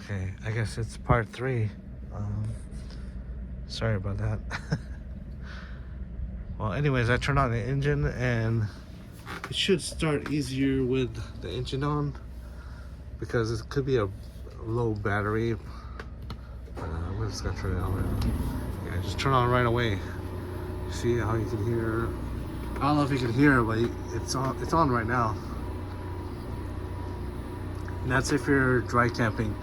Okay, I guess it's part 3. Sorry about that. Well, anyways, I turned on the engine and it should start easier with the engine on because it could be a low battery. We're just gonna turn it on right now. Yeah, just turn on right away. See how you can hear? I don't know if you can hear, but it's on. It's on right now. And that's if you're dry camping.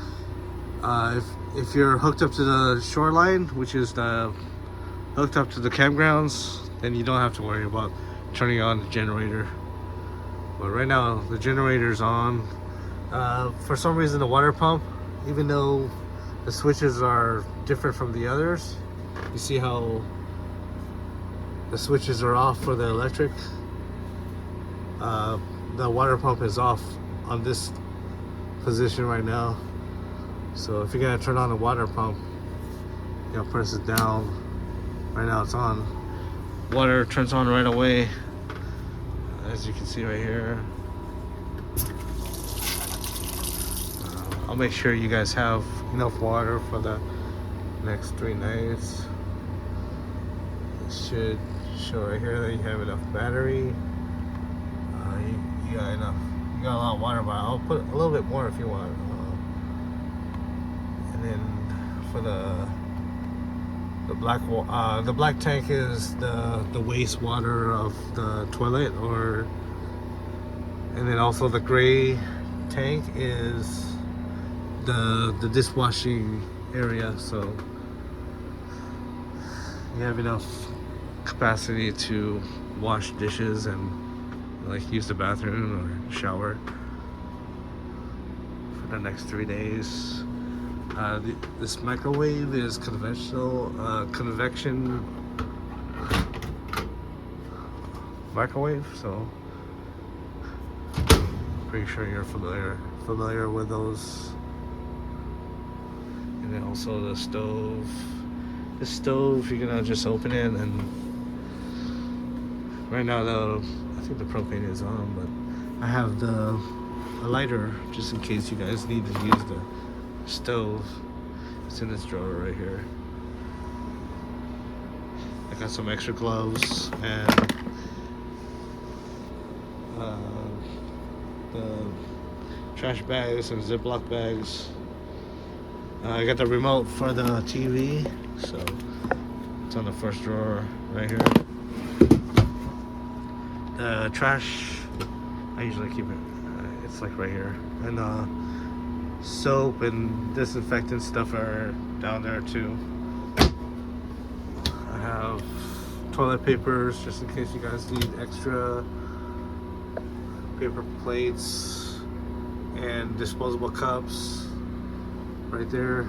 If you're hooked up to the shoreline, which is hooked up to the campgrounds, then you don't have to worry about turning on the generator. But right now the generator's on. For some reason the water pump, even though the switches are different from the others, you see how the switches are off for the electric. The water pump is off on this position right now. So if you're gonna turn on the water pump, you know, press it down. Right now it's on. Water turns on right away, as you can see right here. I'll make sure you guys have enough water for the next 3 nights. It should show right here that you have enough battery. You got enough. You got a lot of water, but I'll put a little bit more if you want. And then for the black tank is the wastewater of the toilet, and then also the gray tank is the dishwashing area. So you have enough capacity to wash dishes and like use the bathroom or shower for the next 3 days. This microwave is conventional convection microwave, so pretty sure you're familiar with those. And then also the stove. The stove, you're gonna just open it, and right now I think the propane is on, but I have a lighter just in case you guys need to use the stove. It's in this drawer right here. I got some extra gloves and the trash bags and Ziploc bags. I got the remote for the TV, so it's on the first drawer right here. The trash, I usually keep it, it's like right here. And soap and disinfectant stuff are down there too. I have toilet papers just in case you guys need extra, paper plates and disposable cups right there.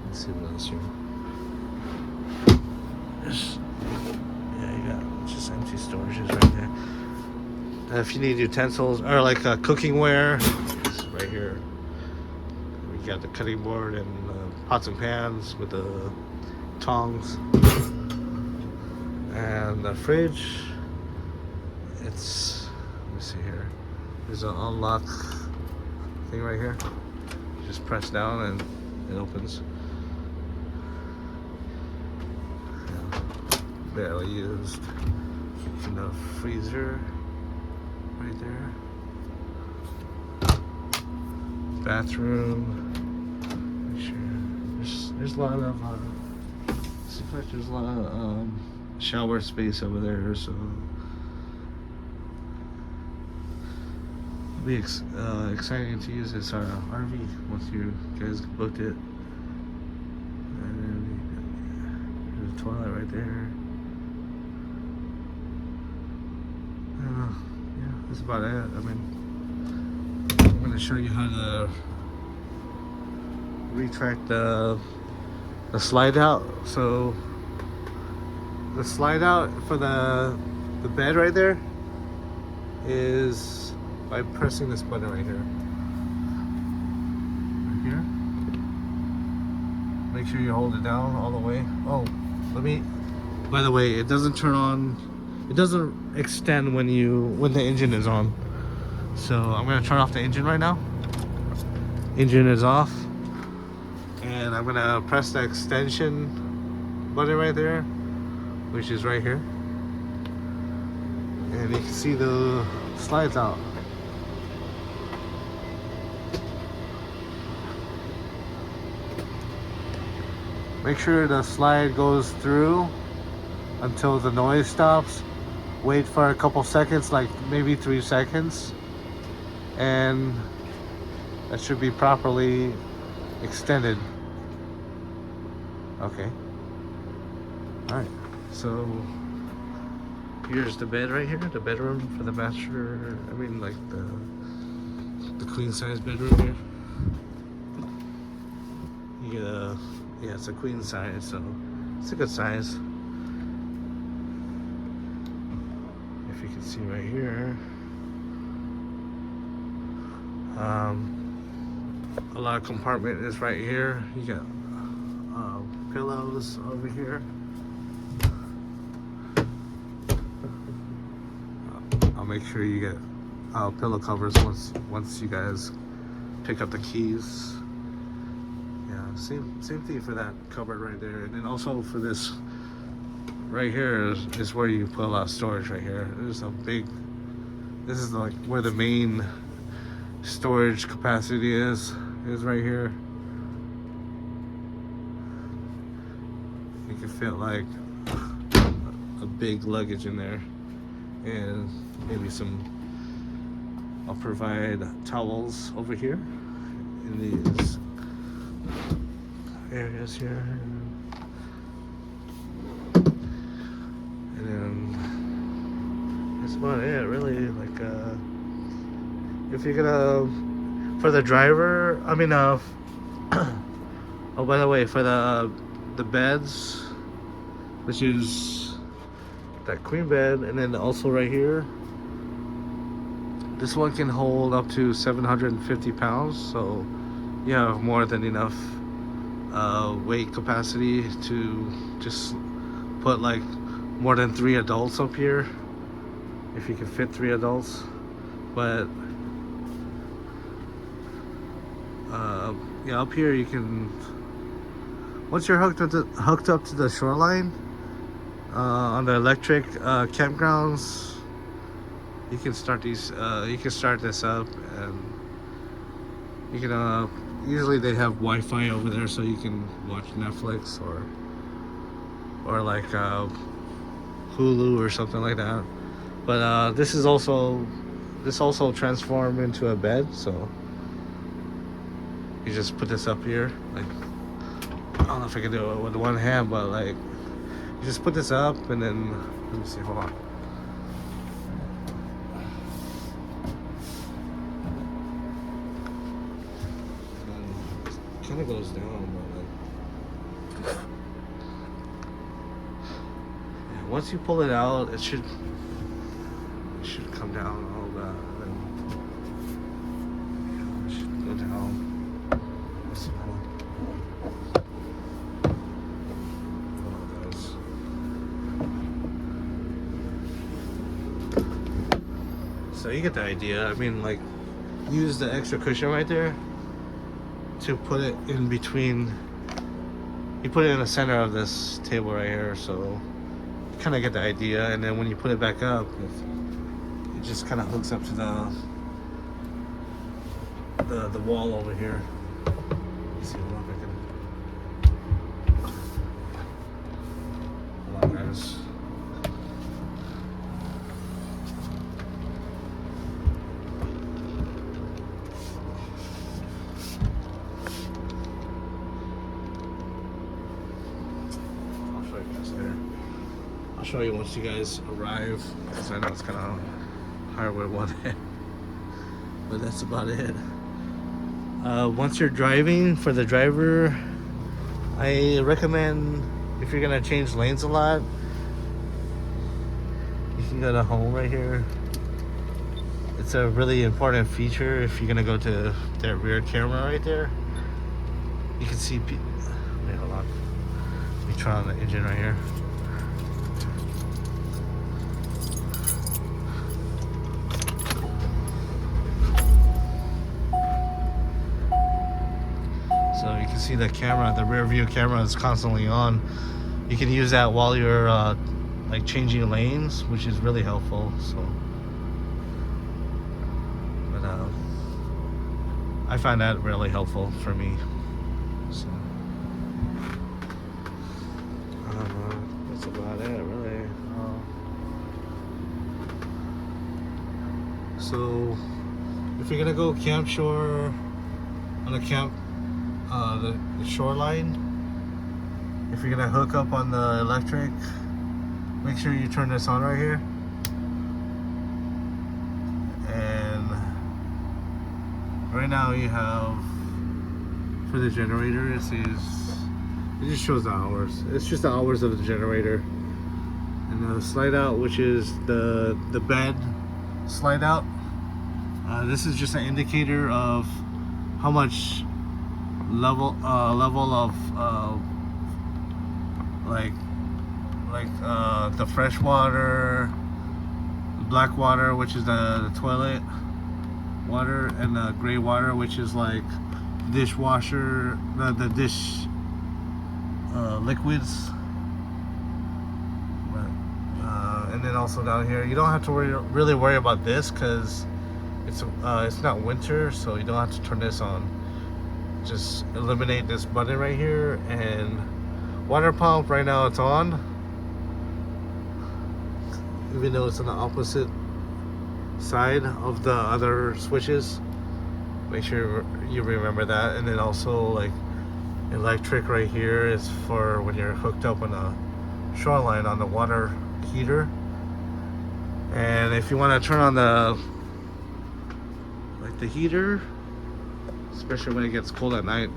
Let's see what else here. You got just empty storages right there. If you need utensils or like cookware, it's right here. We got the cutting board and pots and pans with the tongs, and the fridge. Let me see here. There's an unlock thing right here. You just press down and it opens. Yeah, barely used. And the freezer right there. Bathroom. Make sure there's a lot of seems like there's a lot of shower space over there, so it'll be exciting to use this RV once you guys booked it. And then there's a toilet right there. Yeah, that's about it. I mean, I'm going to show you how to retract the slide out. So the slide out for the bed right there is by pressing this button right here. Right here. Make sure you hold it down all the way. Oh, by the way, it doesn't turn on, it doesn't extend when the engine is on. So I'm gonna turn off the engine right now. Engine is off. And I'm gonna press the extension button right there, which is right here. And you can see the slides out. Make sure the slide goes through until the noise stops. Wait for a couple seconds, like maybe 3 seconds. And that should be properly extended. Okay. Alright, so here's the bed right here, the bedroom for the master, I mean like the queen size bedroom here. You get a, yeah, it's a queen size, so it's a good size. If you can see right here. A lot of compartment is right here. You got pillows over here. I'll make sure you get pillow covers once you guys pick up the keys. Yeah, same thing for that cupboard right there, and then also for this right here is where you put a lot of storage right here. There's a big. This is like where the main storage capacity is right here. You can fit like a big luggage in there, and maybe some. I'll provide towels over here in these areas here, and then that's about it really. Like if you're gonna, for the driver, I mean oh, by the way, for the beds, which is that queen bed, and then also right here, this one can hold up to 750 pounds, so you have more than enough weight capacity to just put like more than 3 adults up here, if you can fit 3 adults. But yeah, up here you can, once you're hooked up to the shoreline on the electric campgrounds, you can start these. You can start this up, and you can. Usually they have Wi-Fi over there, so you can watch Netflix or like Hulu or something like that. But this also transforms into a bed, so you just put this up here. Like, I don't know if I can do it with one hand, but like you just put this up, and then let me see. Hold on. Kind of goes down, but like, yeah, once you pull it out, it should come down a little bit. Yeah, it should go down. Let's see how. So you get the idea. I mean, like, use the extra cushion right there to put it in between. You put it in the center of this table right here, so you kind of get the idea. And then when you put it back up, it just kind of hooks up to the wall over here. Let's see, hold on, guys. I'll show you once you guys arrive, because I know it's kind of hard with one hand, but that's about it. Once you're driving, for the driver, I recommend, if you're gonna change lanes a lot, you can go to home right here. It's a really important feature if you're gonna go to that rear camera right there. You can see wait, hold on. Let me try on the engine right here. see the camera, the rear view camera is constantly on. You can use that while you're like changing lanes, which is really helpful. So, but I find that really helpful for me. So, that's about it, really. So, if you're gonna go camp shore on the the shoreline, if you're gonna hook up on the electric, make sure you turn this on right here. And right now you have, for the generator, it just shows the hours. It's just the hours of the generator. And the slide out, which is the bed slide out. This is just an indicator of how much level of the fresh water, the black water, which is the toilet water, and the gray water, which is like dishwasher, the dish liquids. And then also down here, you don't have to really worry about this because it's not winter, so you don't have to turn this on. Just eliminate this button right here, and water pump right now it's on, even though it's on the opposite side of the other switches. Make sure you remember that. And then also, like, electric right here is for when you're hooked up on a shoreline on the water heater. And if you want to turn on the heater, especially when it gets cold at night,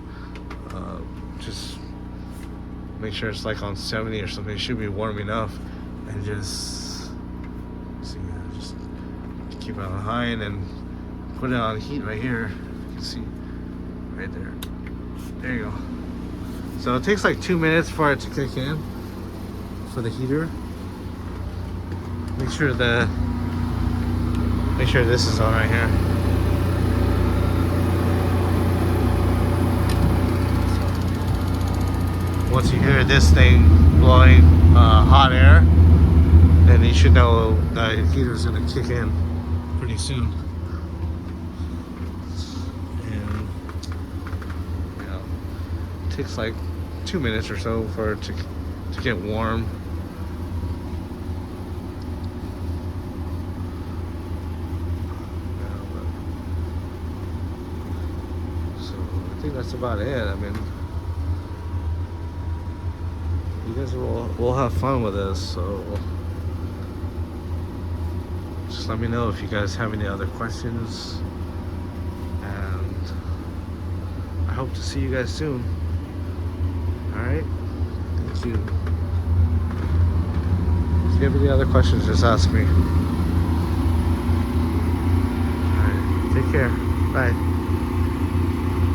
just make sure it's like on 70 or something. It should be warm enough, and just keep it on high, and then put it on heat right here. You can see right there. There you go. So it takes like 2 minutes for it to kick in for the heater. Make sure this is on right here. Once you hear this thing blowing hot air, then you should know the heater's gonna kick in pretty soon. And it takes like 2 minutes or so for it to get warm. So I think that's about it. I mean, you guys will have fun with this, so just let me know if you guys have any other questions, and I hope to see you guys soon. Alright, thank you. If you have any other questions, just ask me. Alright, take care. Bye.